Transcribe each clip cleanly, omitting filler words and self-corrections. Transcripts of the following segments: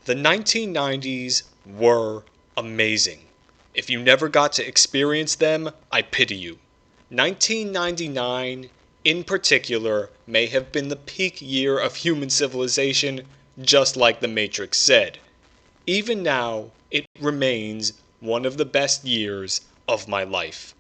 The 1990s were amazing. If you never got to experience them, I pity you. 1999, in particular, may have been the peak year of human civilization, just like The Matrix said. Even now, it remains one of the best years of my life.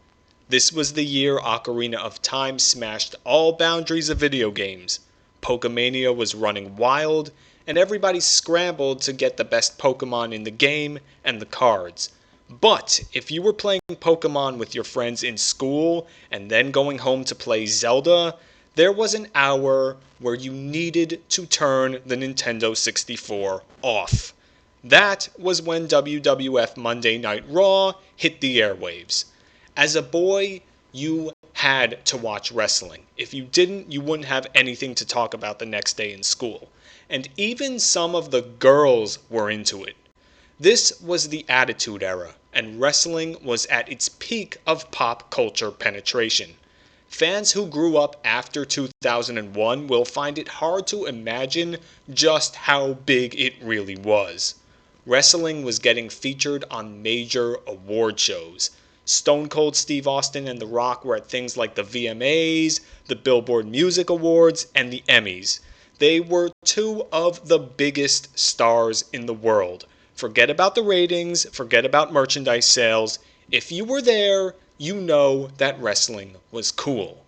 This was the year Ocarina of Time smashed all boundaries of video games. Pokemania was running wild, and everybody scrambled to get the best Pokemon in the game and the cards. But if you were playing Pokemon with your friends in school and then going home to play Zelda, there was an hour where you needed to turn the Nintendo 64 off. That was when WWF Monday Night Raw hit the airwaves. As a boy, you had to watch wrestling. If you didn't, you wouldn't have anything to talk about the next day in school. And even some of the girls were into it. This was the Attitude Era, and wrestling was at its peak of pop culture penetration. Fans who grew up after 2001 will find it hard to imagine just how big it really was. Wrestling was getting featured on major award shows. Stone Cold Steve Austin and The Rock were at things like the VMAs, the Billboard Music Awards, and the Emmys. They were two of the biggest stars in the world. Forget about the ratings, forget about merchandise sales. If you were there, you know that wrestling was cool.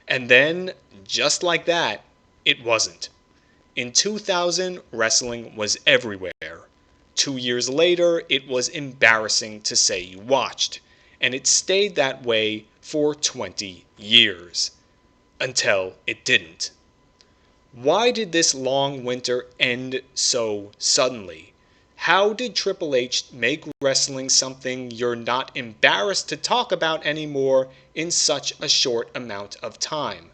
And then, just like that, it wasn't. In 2000, wrestling was everywhere. 2 years later, it was embarrassing to say you watched. And it stayed that way for 20 years. Until it didn't. Why did this long winter end so suddenly? How did Triple H make wrestling something you're not embarrassed to talk about anymore in such a short amount of time?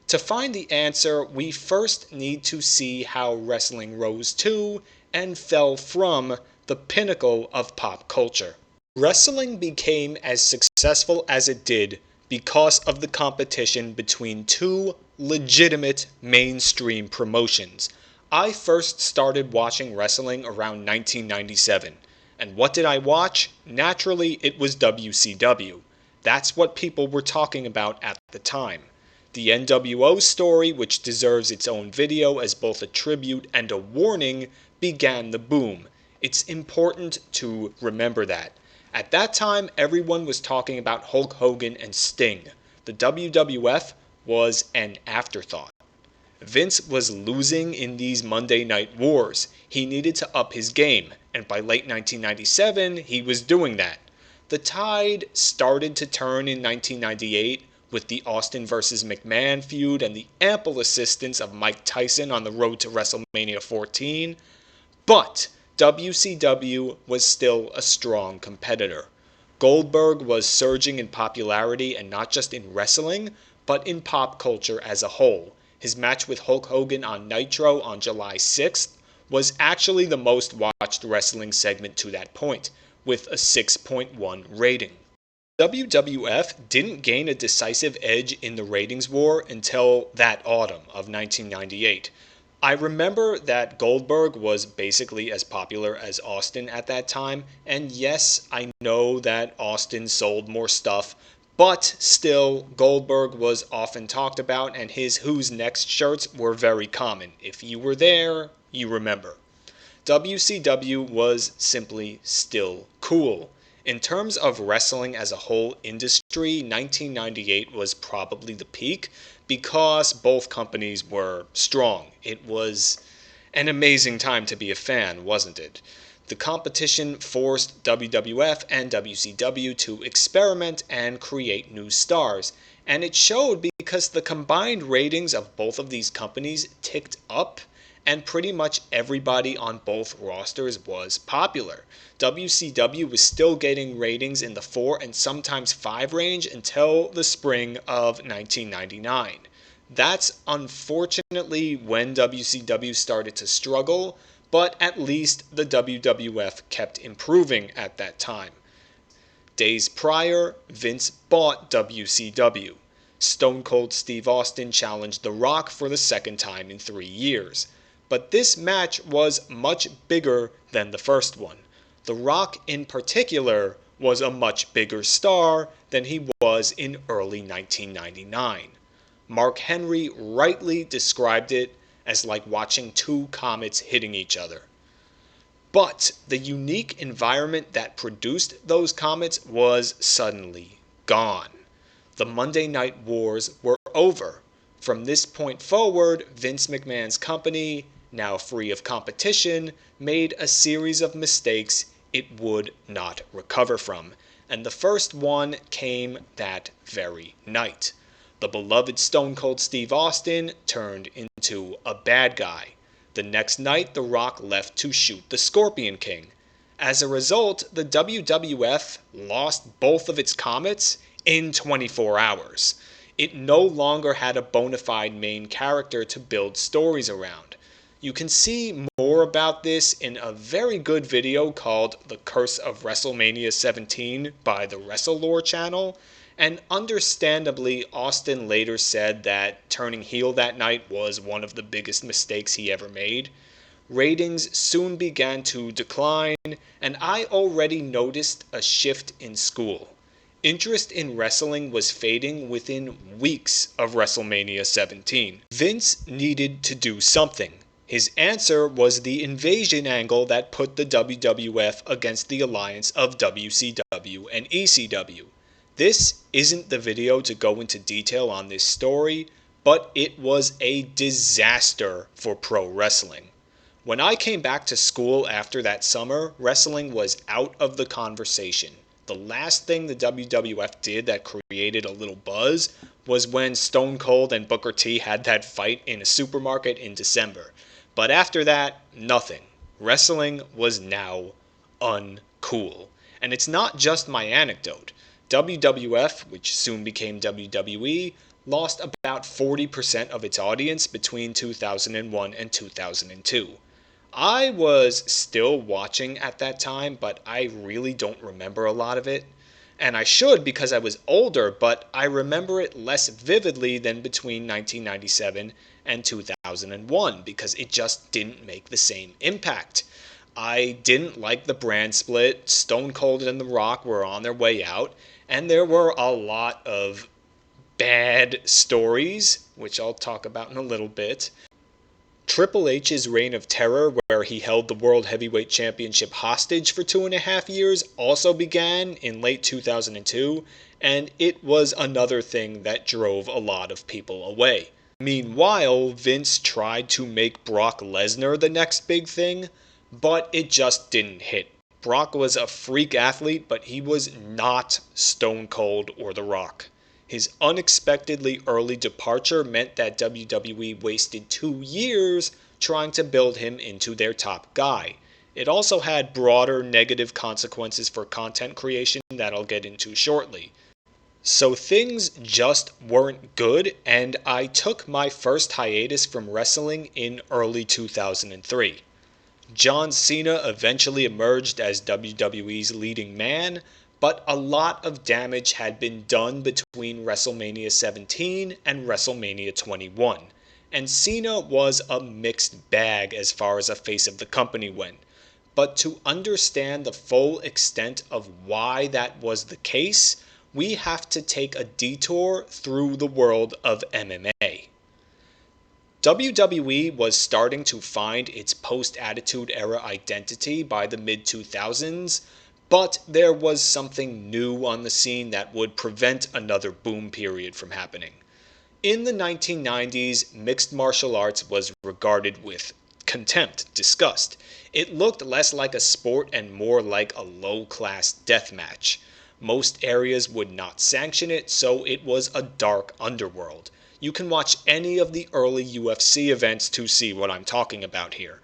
To find the answer, we first need to see how wrestling rose to and fell from the pinnacle of pop culture. Wrestling became as successful as it did because of the competition between two legitimate mainstream promotions. I first started watching wrestling around 1997. And what did I watch? Naturally, it was WCW. That's what people were talking about at the time. The NWO story, which deserves its own video as both a tribute and a warning, began the boom. It's important to remember that. At that time, everyone was talking about Hulk Hogan and Sting. The WWF was an afterthought. Vince was losing in these Monday Night Wars. He needed to up his game, and by late 1997, he was doing that. The tide started to turn in 1998 with the Austin vs. McMahon feud and the ample assistance of Mike Tyson on the road to WrestleMania 14. But WCW was still a strong competitor. Goldberg was surging in popularity, and not just in wrestling, but in pop culture as a whole. His match with Hulk Hogan on Nitro on July 6th was actually the most watched wrestling segment to that point, with a 6.1 rating. WWF didn't gain a decisive edge in the ratings war until that autumn of 1998. I remember that Goldberg was basically as popular as Austin at that time, and yes, I know that Austin sold more stuff, but still, Goldberg was often talked about, and his Who's Next shirts were very common. If you were there, you remember. WCW was simply still cool. In terms of wrestling as a whole industry, 1998 was probably the peak because both companies were strong. It was an amazing time to be a fan, wasn't it? The competition forced WWF and WCW to experiment and create new stars, and it showed because the combined ratings of both of these companies ticked up, and pretty much everybody on both rosters was popular. WCW was still getting ratings in the 4 and sometimes 5 range until the spring of 1999. That's unfortunately when WCW started to struggle, but at least the WWF kept improving at that time. Days prior, Vince bought WCW. Stone Cold Steve Austin challenged The Rock for the second time in 3 years. But this match was much bigger than the first one. The Rock in particular was a much bigger star than he was in early 1999. Mark Henry rightly described it as like watching two comets hitting each other. But the unique environment that produced those comets was suddenly gone. The Monday Night Wars were over. From this point forward, Vince McMahon's company, now free of competition, made a series of mistakes it would not recover from. And the first one came that very night. The beloved Stone Cold Steve Austin turned into a bad guy. The next night, The Rock left to shoot the Scorpion King. As a result, the WWF lost both of its comets in 24 hours. It no longer had a bona fide main character to build stories around. You can see more about this in a very good video called The Curse of WrestleMania 17 by the WrestleLore channel, and understandably, Austin later said that turning heel that night was one of the biggest mistakes he ever made. Ratings soon began to decline, and I already noticed a shift in school. Interest in wrestling was fading within weeks of WrestleMania 17. Vince needed to do something. His answer was the invasion angle that put the WWF against the alliance of WCW and ECW. This isn't the video to go into detail on this story, but it was a disaster for pro wrestling. When I came back to school after that summer, wrestling was out of the conversation. The last thing the WWF did that created a little buzz was when Stone Cold and Booker T had that fight in a supermarket in December. But after that, nothing. Wrestling was now uncool. And it's not just my anecdote. WWF, which soon became WWE, lost about 40% of its audience between 2001 and 2002. I was still watching at that time, but I really don't remember a lot of it. And I should because I was older, but I remember it less vividly than between 1997 and 2001 because it just didn't make the same impact. I didn't like the brand split. Stone Cold and The Rock were on their way out, and there were a lot of bad stories, which I'll talk about in a little bit. Triple H's reign of terror, where he held the World Heavyweight Championship hostage for 2.5 years, also began in late 2002, and it was another thing that drove a lot of people away. Meanwhile, Vince tried to make Brock Lesnar the next big thing, but it just didn't hit. Brock was a freak athlete, but he was not Stone Cold or The Rock. His unexpectedly early departure meant that WWE wasted 2 years trying to build him into their top guy. It also had broader negative consequences for content creation that I'll get into shortly. So things just weren't good, and I took my first hiatus from wrestling in early 2003. John Cena eventually emerged as WWE's leading man, but a lot of damage had been done between WrestleMania 17 and WrestleMania 21, and Cena was a mixed bag as far as a face of the company went. But to understand the full extent of why that was the case, we have to take a detour through the world of MMA. WWE was starting to find its post-Attitude Era identity by the mid-2000s, but there was something new on the scene that would prevent another boom period from happening. In the 1990s, mixed martial arts was regarded with contempt, disgust. It looked less like a sport and more like a low-class death match. Most areas would not sanction it, so it was a dark underworld. You can watch any of the early UFC events to see what I'm talking about here.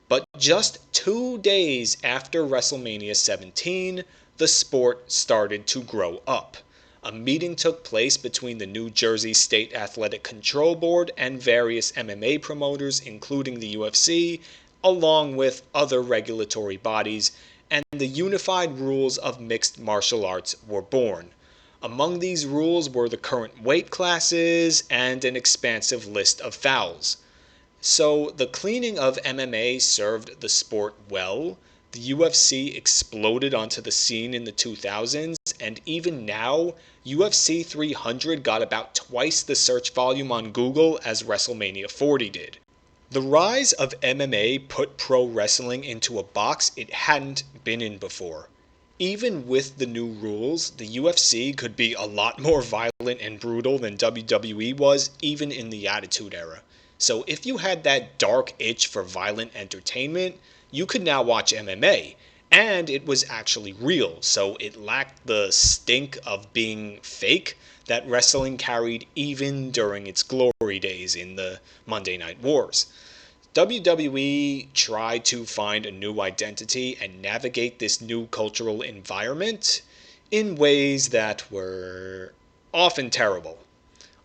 But just 2 days after WrestleMania 17, the sport started to grow up. A meeting took place between the New Jersey State Athletic Control Board and various MMA promoters, including the UFC, along with other regulatory bodies, and the unified rules of mixed martial arts were born. Among these rules were the current weight classes and an expansive list of fouls. So the cleaning of MMA served the sport well. The UFC exploded onto the scene in the 2000s, and even now, UFC 300 got about twice the search volume on Google as WrestleMania 40 did. The rise of MMA put pro wrestling into a box it hadn't been in before. Even with the new rules, the UFC could be a lot more violent and brutal than WWE was, even in the Attitude Era. So if you had that dark itch for violent entertainment, you could now watch MMA. And it was actually real, so it lacked the stink of being fake that wrestling carried even during its glory days in the Monday Night Wars. WWE tried to find a new identity and navigate this new cultural environment in ways that were often terrible.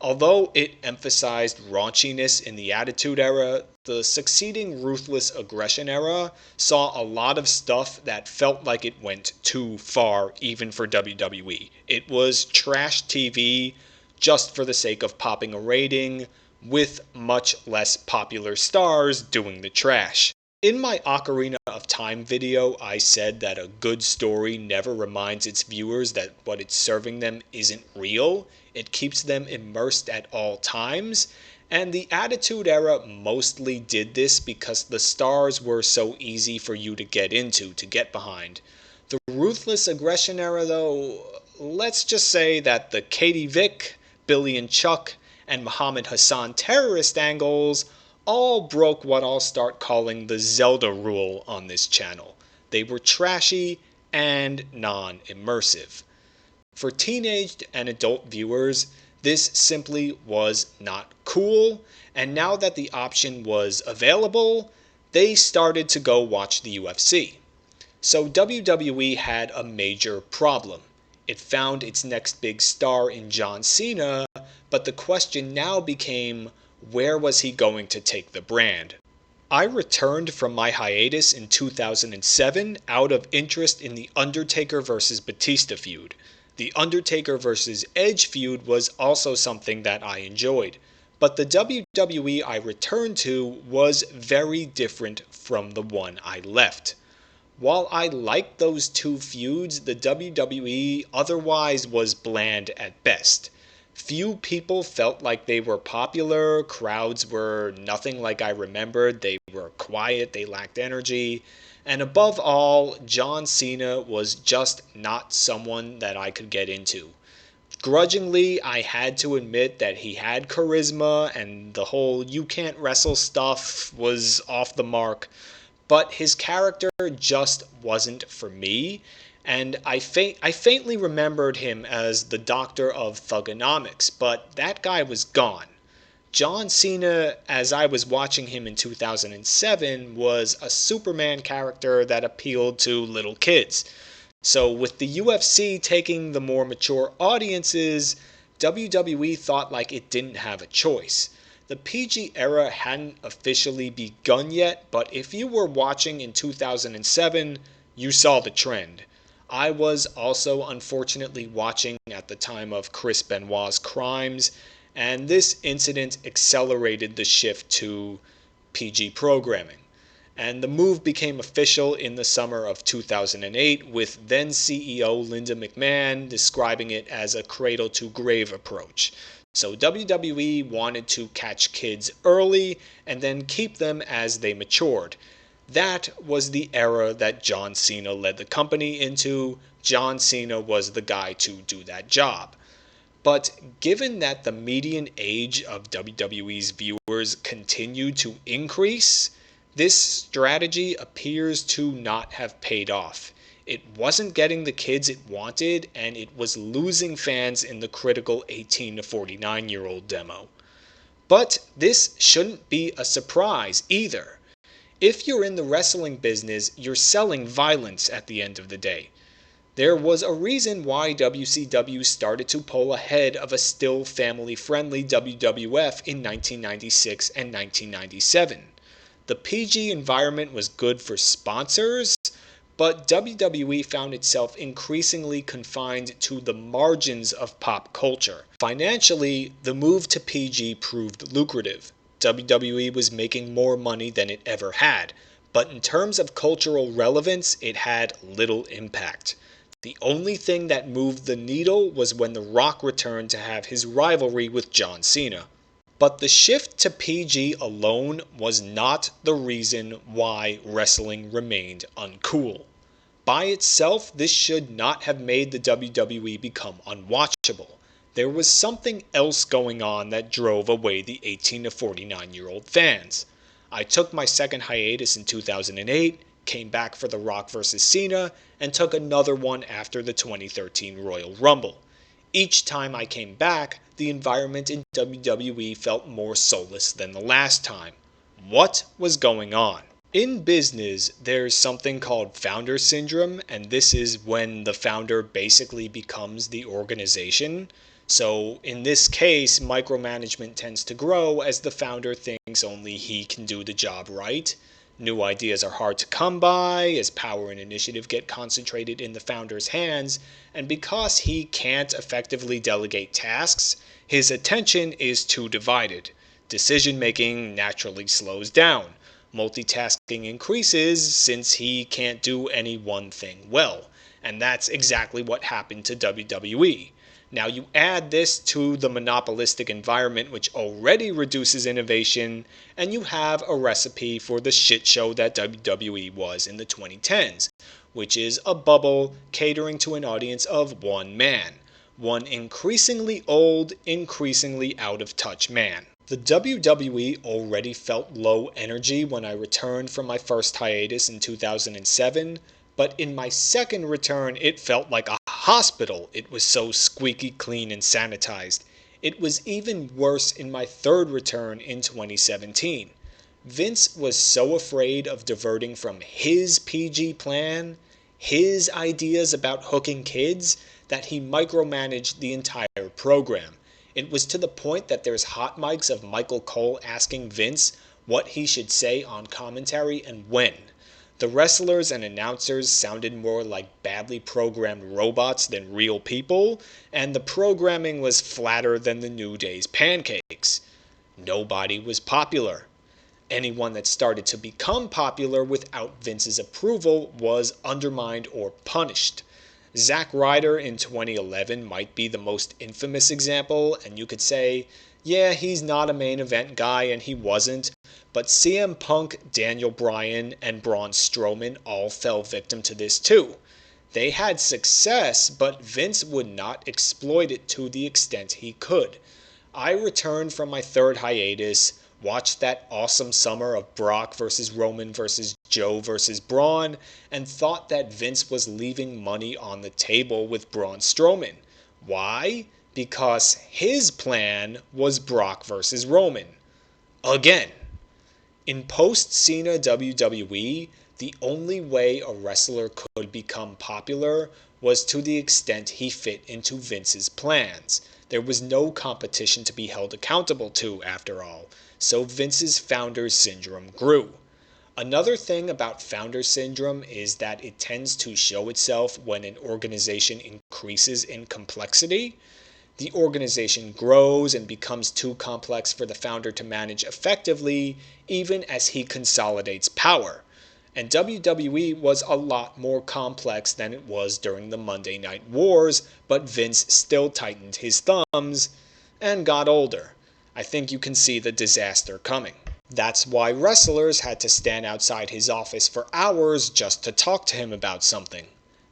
Although it emphasized raunchiness in the Attitude Era, the succeeding Ruthless Aggression Era saw a lot of stuff that felt like it went too far even for WWE. It was trash TV just for the sake of popping a rating, with much less popular stars doing the trash. In my Ocarina of Time video, I said that a good story never reminds its viewers that what it's serving them isn't real. It keeps them immersed at all times, and the Attitude Era mostly did this because the stars were so easy for you to get into, to get behind. The Ruthless Aggression Era, though, let's just say that the Katie Vick, Billy and Chuck, and Muhammad Hassan terrorist angles all broke what I'll start calling the Zelda rule on this channel. They were trashy and non-immersive. For teenage and adult viewers, this simply was not cool, and now that the option was available, they started to go watch the UFC. So WWE had a major problem. It found its next big star in John Cena, but the question now became, where was he going to take the brand? I returned from my hiatus in 2007 out of interest in the Undertaker vs. Batista feud. The Undertaker vs. Edge feud was also something that I enjoyed, but the WWE I returned to was very different from the one I left. While I liked those two feuds, the WWE otherwise was bland at best. Few people felt like they were popular, crowds were nothing like I remembered, they were quiet, they lacked energy, and above all, John Cena was just not someone that I could get into. Grudgingly, I had to admit that he had charisma and the whole you can't wrestle stuff was off the mark, but his character just wasn't for me, and I faintly remembered him as the doctor of Thugonomics, but that guy was gone. John Cena, as I was watching him in 2007, was a Superman character that appealed to little kids. So with the UFC taking the more mature audiences, WWE thought like it didn't have a choice. The PG era hadn't officially begun yet, but if you were watching in 2007, you saw the trend. I was also unfortunately watching at the time of Chris Benoit's crimes, and this incident accelerated the shift to PG programming. And the move became official in the summer of 2008, with then CEO Linda McMahon describing it as a cradle-to-grave approach. So WWE wanted to catch kids early and then keep them as they matured. That was the era that John Cena led the company into. John Cena was the guy to do that job. But given that the median age of WWE's viewers continued to increase, this strategy appears to not have paid off. It wasn't getting the kids it wanted, and it was losing fans in the critical 18 to 49-year-old demo. But this shouldn't be a surprise either. If you're in the wrestling business, you're selling violence at the end of the day. There was a reason why WCW started to pull ahead of a still family-friendly WWF in 1996 and 1997. The PG environment was good for sponsors, but WWE found itself increasingly confined to the margins of pop culture. Financially, the move to PG proved lucrative. WWE was making more money than it ever had, but in terms of cultural relevance, it had little impact. The only thing that moved the needle was when The Rock returned to have his rivalry with John Cena. But the shift to PG alone was not the reason why wrestling remained uncool. By itself, this should not have made the WWE become unwatchable. There was something else going on that drove away the 18 to 49-year-old fans. I took my second hiatus in 2008, came back for The Rock vs. Cena, and took another one after the 2013 Royal Rumble. Each time I came back, the environment in WWE felt more soulless than the last time. What was going on? In business, there's something called founder syndrome, and this is when the founder basically becomes the organization. So in this case, micromanagement tends to grow as the founder thinks only he can do the job right. New ideas are hard to come by as power and initiative get concentrated in the founder's hands, and because he can't effectively delegate tasks, his attention is too divided. Decision making naturally slows down. Multitasking increases since he can't do any one thing well, and that's exactly what happened to WWE. Now you add this to the monopolistic environment which already reduces innovation, and you have a recipe for the shit show that WWE was in the 2010s, which is a bubble catering to an audience of one man. One increasingly old, increasingly out of touch man. The WWE already felt low energy when I returned from my first hiatus in 2007, but in my second return it felt like a hospital. It was so squeaky clean and sanitized. It was even worse in my third return in 2017. Vince was so afraid of diverting from his PG plan, his ideas about hooking kids, that he micromanaged the entire program. It was to the point that there's hot mics of Michael Cole asking Vince what he should say on commentary and when. The wrestlers and announcers sounded more like badly programmed robots than real people, and the programming was flatter than the New Day's pancakes. Nobody was popular. Anyone that started to become popular without Vince's approval was undermined or punished. Zack Ryder in 2011 might be the most infamous example, and you could say, yeah, he's not a main event guy, and he wasn't, but CM Punk, Daniel Bryan, and Braun Strowman all fell victim to this too. They had success, but Vince would not exploit it to the extent he could. I returned from my third hiatus, watched that awesome summer of Brock vs. Roman vs. Joe vs. Braun, and thought that Vince was leaving money on the table with Braun Strowman. Why? Because his plan was Brock vs. Roman. Again. In post-Cena WWE, the only way a wrestler could become popular was to the extent he fit into Vince's plans. There was no competition to be held accountable to, after all, so Vince's founder syndrome grew. Another thing about founder syndrome is that it tends to show itself when an organization increases in complexity. The organization grows and becomes too complex for the founder to manage effectively, even as he consolidates power. And WWE was a lot more complex than it was during the Monday Night Wars, but Vince still tightened his thumbs and got older. I think you can see the disaster coming. That's why wrestlers had to stand outside his office for hours just to talk to him about something.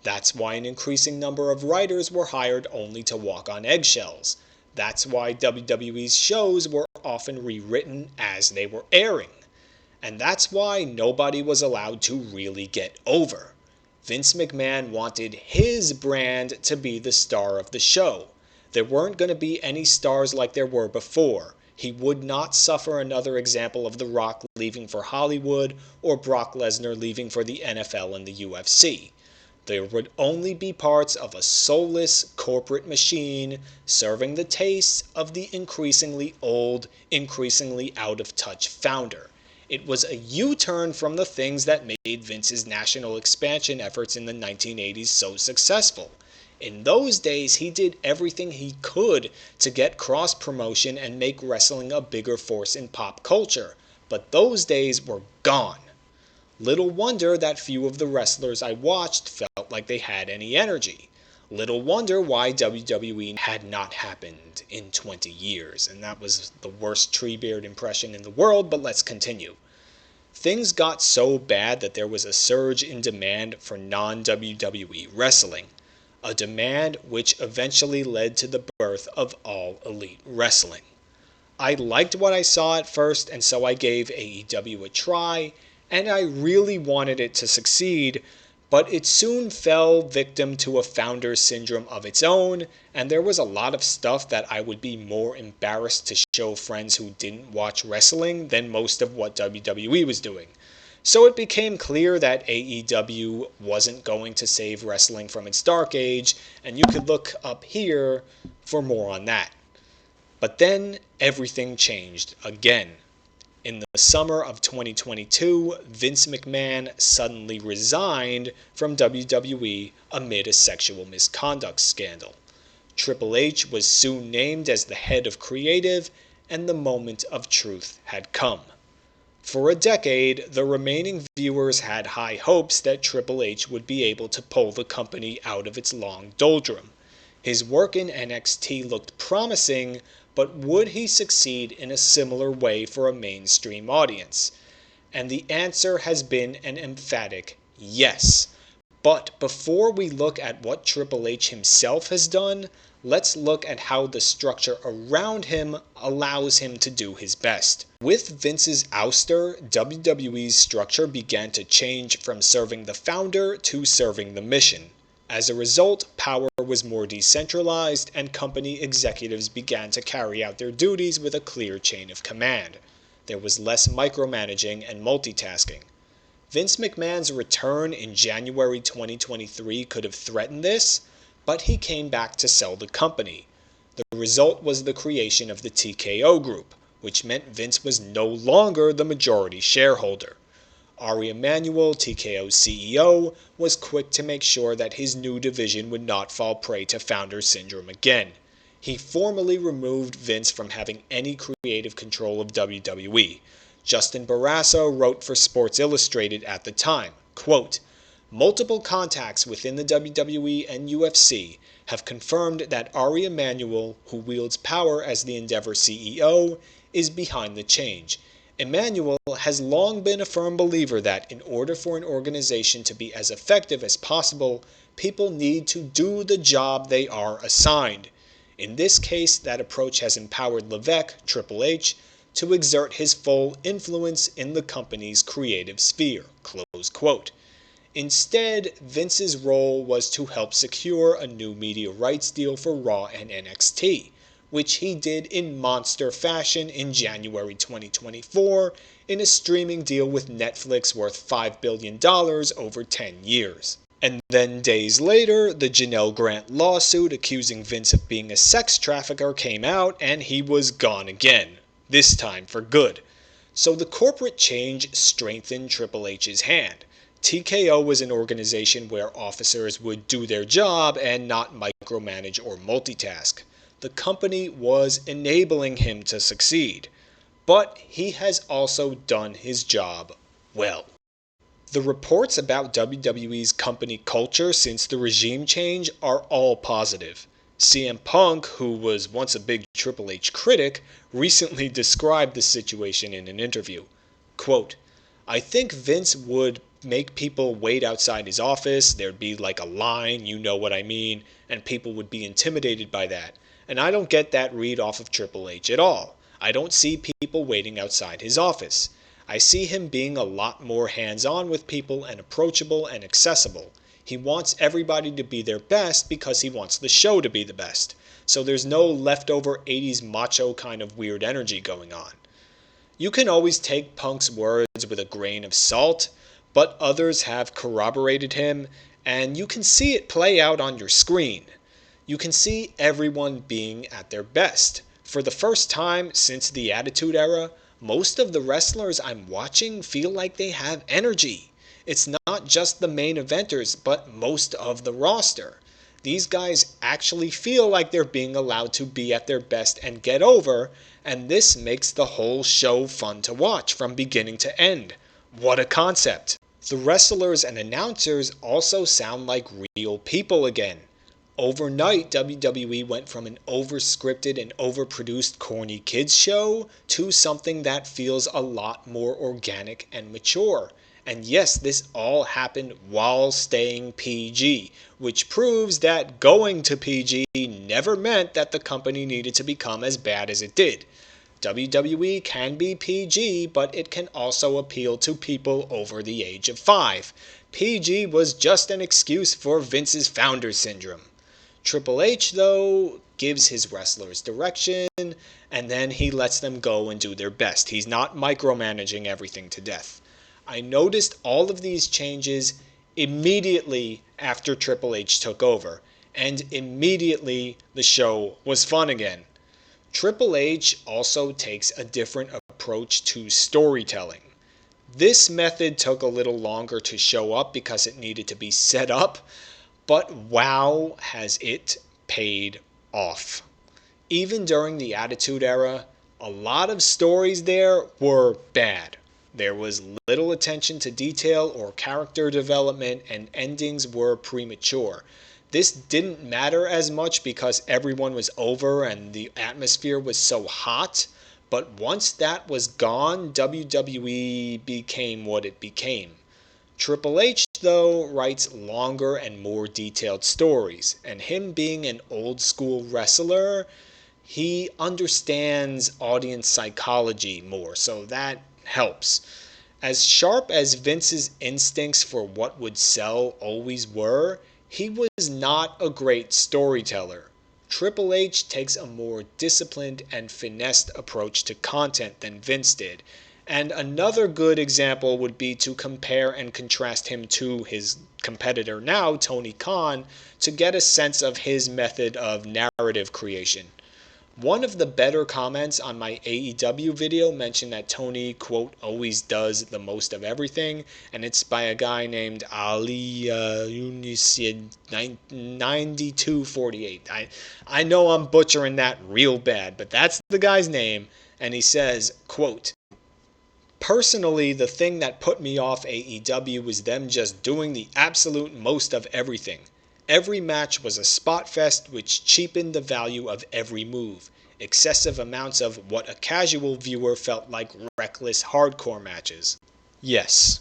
That's why an increasing number of writers were hired only to walk on eggshells. That's why WWE's shows were often rewritten as they were airing. And that's why nobody was allowed to really get over. Vince McMahon wanted his brand to be the star of the show. There weren't going to be any stars like there were before. He would not suffer another example of The Rock leaving for Hollywood or Brock Lesnar leaving for the NFL and the UFC. There would only be parts of a soulless corporate machine serving the tastes of the increasingly old, increasingly out-of-touch founder. It was a U-turn from the things that made Vince's national expansion efforts in the 1980s so successful. In those days, he did everything he could to get cross-promotion and make wrestling a bigger force in pop culture, but those days were gone. Little wonder that few of the wrestlers I watched felt like they had any energy. Little wonder why WWE had not happened in 20 years, and that was the worst Treebeard impression in the world, but let's continue. Things got so bad that there was a surge in demand for non-WWE wrestling, a demand which eventually led to the birth of All Elite Wrestling. I liked what I saw at first, and so I gave AEW a try, and I really wanted it to succeed, but it soon fell victim to a founder syndrome of its own, and there was a lot of stuff that I would be more embarrassed to show friends who didn't watch wrestling than most of what WWE was doing. So it became clear that AEW wasn't going to save wrestling from its dark age, and you could look up here for more on that. But then everything changed again. In the summer of 2022, Vince McMahon suddenly resigned from WWE amid a sexual misconduct scandal. Triple H was soon named as the head of creative, and the moment of truth had come. For a decade, the remaining viewers had high hopes that Triple H would be able to pull the company out of its long doldrum. His work in NXT looked promising, but would he succeed in a similar way for a mainstream audience? And the answer has been an emphatic yes. But before we look at what Triple H himself has done, let's look at how the structure around him allows him to do his best. With Vince's ouster, WWE's structure began to change from serving the founder to serving the mission. As a result, power was more decentralized, and company executives began to carry out their duties with a clear chain of command. There was less micromanaging and multitasking. Vince McMahon's return in January 2023 could have threatened this, but he came back to sell the company. The result was the creation of the TKO Group, which meant Vince was no longer the majority shareholder. Ari Emanuel, TKO's CEO, was quick to make sure that his new division would not fall prey to founder syndrome again. He formally removed Vince from having any creative control of WWE. Justin Barrasso wrote for Sports Illustrated at the time, quote, "Multiple contacts within the WWE and UFC have confirmed that Ari Emanuel, who wields power as the Endeavor CEO, is behind the change. Emanuel has long been a firm believer that in order for an organization to be as effective as possible, people need to do the job they are assigned. In this case, that approach has empowered Levesque, Triple H, to exert his full influence in the company's creative sphere." Close quote. Instead, Vince's role was to help secure a new media rights deal for Raw and NXT, which he did in monster fashion in January 2024 in a streaming deal with Netflix worth $5 billion over 10 years. And then days later, the Janelle Grant lawsuit accusing Vince of being a sex trafficker came out, and he was gone again, this time for good. So the corporate change strengthened Triple H's hand. TKO was an organization where officers would do their job and not micromanage or multitask. The company was enabling him to succeed, but he has also done his job well. The reports about WWE's company culture since the regime change are all positive. CM Punk, who was once a big Triple H critic, recently described the situation in an interview. Quote, "I think Vince would make people wait outside his office, there'd be like a line, you know what I mean, and people would be intimidated by that. And I don't get that read off of Triple H at all. I don't see people waiting outside his office. I see him being a lot more hands-on with people and approachable and accessible. He wants everybody to be their best because he wants the show to be the best. So there's no leftover 80s macho kind of weird energy going on." You can always take Punk's words with a grain of salt, but others have corroborated him, and you can see it play out on your screen. You can see everyone being at their best. For the first time since the Attitude Era, most of the wrestlers I'm watching feel like they have energy. It's not just the main eventers, but most of the roster. These guys actually feel like they're being allowed to be at their best and get over, and this makes the whole show fun to watch from beginning to end. What a concept! The wrestlers and announcers also sound like real people again. Overnight, WWE went from an overscripted and overproduced corny kids show to something that feels a lot more organic and mature. And yes, this all happened while staying PG, which proves that going to PG never meant that the company needed to become as bad as it did. WWE can be PG, but it can also appeal to people over the age of 5. PG was just an excuse for Vince's founder syndrome. Triple H, though, gives his wrestlers direction, and then he lets them go and do their best. He's not micromanaging everything to death. I noticed all of these changes immediately after Triple H took over, and immediately the show was fun again. Triple H also takes a different approach to storytelling. This method took a little longer to show up because it needed to be set up, but wow, has it paid off. Even during the Attitude Era, a lot of stories there were bad. There was little attention to detail or character development, and endings were premature. This didn't matter as much because everyone was over and the atmosphere was so hot, but once that was gone, WWE became what it became. Triple H, though, writes longer and more detailed stories, and him being an old school wrestler, he understands audience psychology more, so that helps. As sharp as Vince's instincts for what would sell always were, he was not a great storyteller. Triple H takes a more disciplined and finessed approach to content than Vince did. And another good example would be to compare and contrast him to his competitor now, Tony Khan, to get a sense of his method of narrative creation. One of the better comments on my AEW video mentioned that Tony, quote, always does the most of everything, and it's by a guy named Ali Unisid 9248. I know I'm butchering that real bad, but that's the guy's name, and he says, quote, "Personally, the thing that put me off AEW was them just doing the absolute most of everything. Every match was a spot fest which cheapened the value of every move. Excessive amounts of what a casual viewer felt like reckless hardcore matches." Yes,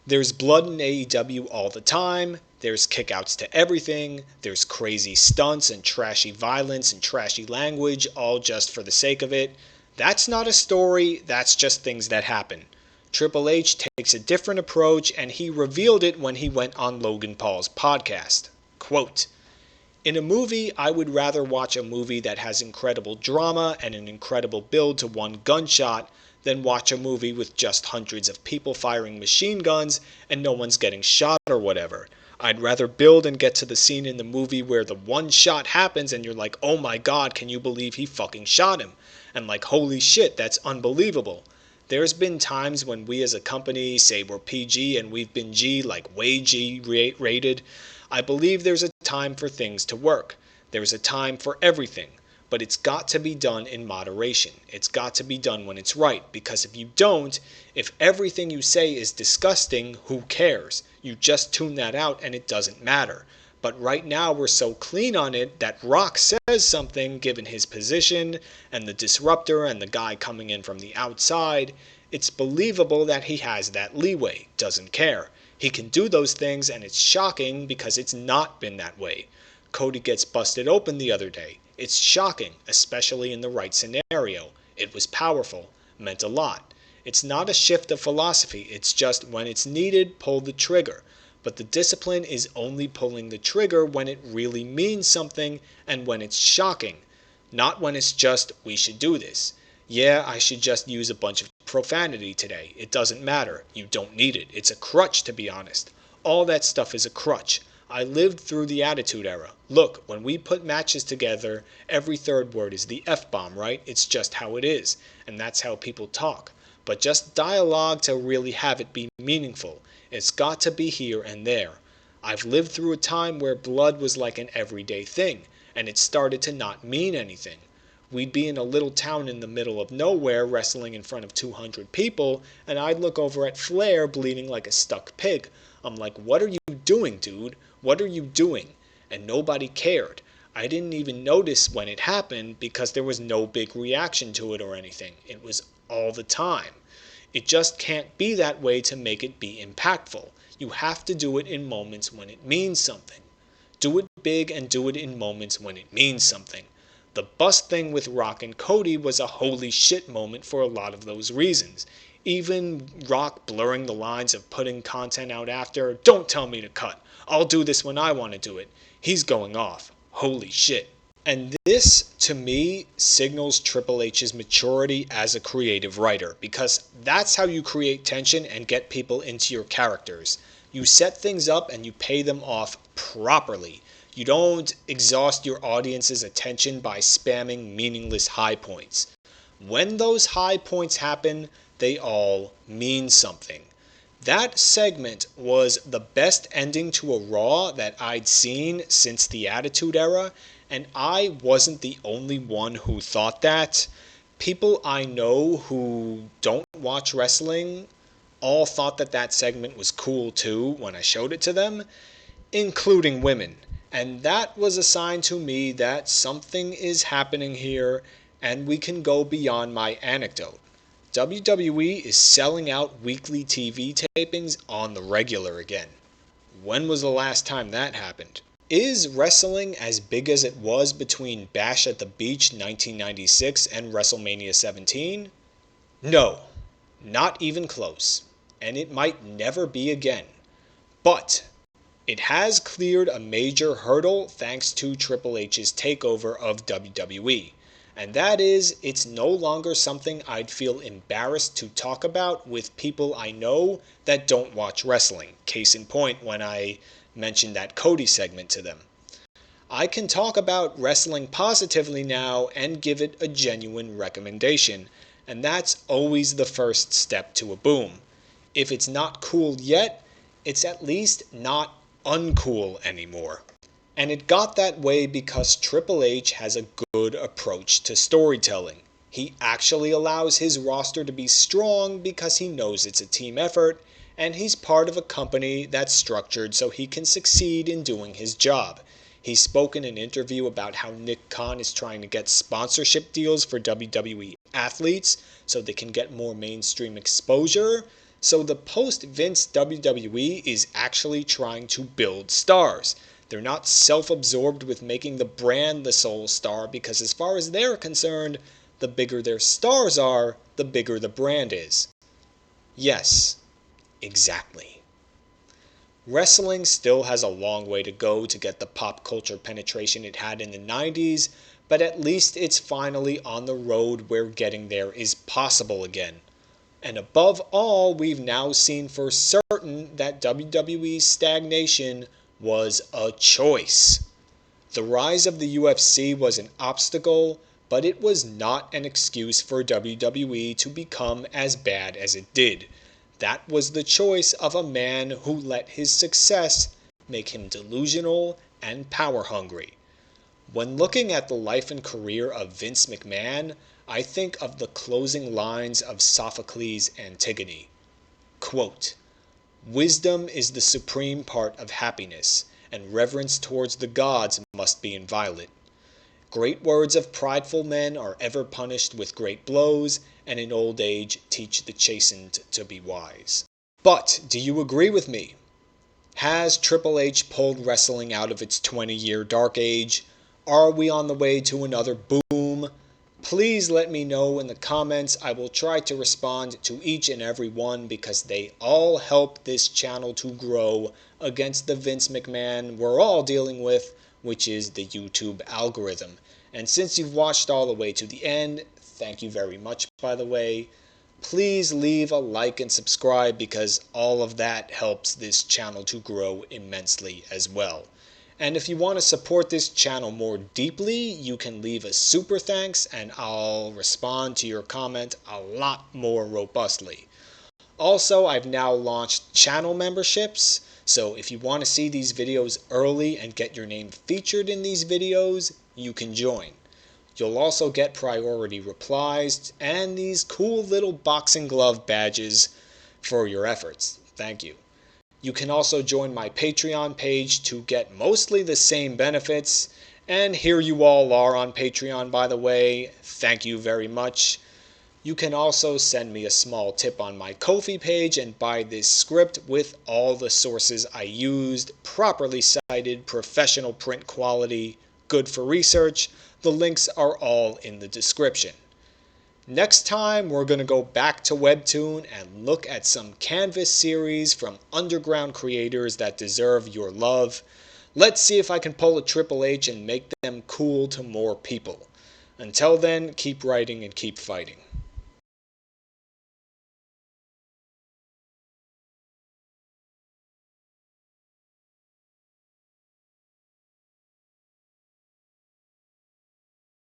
there's blood in AEW all the time, there's kickouts to everything, there's crazy stunts and trashy violence and trashy language all just for the sake of it. That's not a story, that's just things that happen. Triple H takes a different approach, and he revealed it when he went on Logan Paul's podcast. Quote, "In a movie, I would rather watch a movie that has incredible drama and an incredible build to one gunshot than watch a movie with just hundreds of people firing machine guns and no one's getting shot or whatever. I'd rather build and get to the scene in the movie where the one shot happens and you're like, oh my god, can you believe he fucking shot him? And like, holy shit, that's unbelievable. There's been times when we as a company say we're PG and we've been G, like way G rated. I believe there's a time for things to work. There's a time for everything. But it's got to be done in moderation. It's got to be done when it's right. Because if you don't, if everything you say is disgusting, who cares? You just tune that out and it doesn't matter. But right now we're so clean on it that Rock says something given his position and the disruptor and the guy coming in from the outside. It's believable that he has that leeway, doesn't care. He can do those things and it's shocking because it's not been that way. Cody gets busted open the other day. It's shocking, especially in the right scenario. It was powerful, meant a lot. It's not a shift of philosophy, it's just when it's needed, pull the trigger. But the discipline is only pulling the trigger when it really means something and when it's shocking. Not when it's just, we should do this. Yeah, I should just use a bunch of profanity today. It doesn't matter. You don't need it. It's a crutch, to be honest. All that stuff is a crutch. I lived through the Attitude Era. Look, when we put matches together, every third word is the F-bomb, right? It's just how it is. And that's how people talk. But just dialogue to really have it be meaningful. It's got to be here and there. I've lived through a time where blood was like an everyday thing, and it started to not mean anything. We'd be in a little town in the middle of nowhere wrestling in front of 200 people, and I'd look over at Flair bleeding like a stuck pig. I'm like, what are you doing, dude? What are you doing? And nobody cared. I didn't even notice when it happened because there was no big reaction to it or anything. It was all the time. It just can't be that way to make it be impactful. You have to do it in moments when it means something. Do it big and do it in moments when it means something. The bust thing with Rock and Cody was a holy shit moment for a lot of those reasons. Even Rock blurring the lines of putting content out after, don't tell me to cut. I'll do this when I want to do it. He's going off. Holy shit. And this, to me, signals Triple H's maturity as a creative writer, because that's how you create tension and get people into your characters. You set things up and you pay them off properly. You don't exhaust your audience's attention by spamming meaningless high points. When those high points happen, they all mean something. That segment was the best ending to a Raw that I'd seen since the Attitude Era, and I wasn't the only one who thought that. People I know who don't watch wrestling all thought that that segment was cool too when I showed it to them, including women. And that was a sign to me that something is happening here and we can go beyond my anecdote. WWE is selling out weekly TV tapings on the regular again. When was the last time that happened? Is wrestling as big as it was between Bash at the Beach 1996 and WrestleMania 17? No, not even close. And it might never be again. But it has cleared a major hurdle thanks to Triple H's takeover of WWE. And that is, it's no longer something I'd feel embarrassed to talk about with people I know that don't watch wrestling. Case in point, when I mentioned that Cody segment to them. I can talk about wrestling positively now and give it a genuine recommendation. And that's always the first step to a boom. If it's not cool yet, it's at least not uncool anymore. And it got that way because Triple H has a good approach to storytelling. He actually allows his roster to be strong because he knows it's a team effort, and he's part of a company that's structured so he can succeed in doing his job. He spoke in an interview about how Nick Khan is trying to get sponsorship deals for WWE athletes so they can get more mainstream exposure. So the post-Vince WWE is actually trying to build stars. They're not self-absorbed with making the brand the sole star because as far as they're concerned, the bigger their stars are, the bigger the brand is. Yes, exactly. Wrestling still has a long way to go to get the pop culture penetration it had in the 90s, but at least it's finally on the road where getting there is possible again. And above all, we've now seen for certain that WWE's stagnation was a choice. The rise of the UFC was an obstacle, but it was not an excuse for WWE to become as bad as it did. That was the choice of a man who let his success make him delusional and power hungry. When looking at the life and career of Vince McMahon, I think of the closing lines of Sophocles' Antigone. Quote, "Wisdom is the supreme part of happiness, and reverence towards the gods must be inviolate. Great words of prideful men are ever punished with great blows, and in old age teach the chastened to be wise." But do you agree with me? Has Triple H pulled wrestling out of its 20-year dark age? Are we on the way to another boom? Please let me know in the comments. I will try to respond to each and every one because they all help this channel to grow against the Vince McMahon we're all dealing with, which is the YouTube algorithm. And since you've watched all the way to the end, thank you very much, by the way. Please leave a like and subscribe because all of that helps this channel to grow immensely as well. And if you want to support this channel more deeply, you can leave a super thanks and I'll respond to your comment a lot more robustly. Also, I've now launched channel memberships, So if you want to see these videos early and get your name featured in these videos, you can join. You'll also get priority replies and these cool little boxing glove badges for your efforts. Thank you. You can also join my Patreon page to get mostly the same benefits. And here you all are on Patreon, by the way. Thank you very much. You can also send me a small tip on my Ko-fi page and buy this script with all the sources I used, properly cited, professional print quality, good for research. The links are all in the description. Next time, we're going to go back to Webtoon and look at some Canvas series from underground creators that deserve your love. Let's see if I can pull a Triple H and make them cool to more people. Until then, keep writing and keep fighting.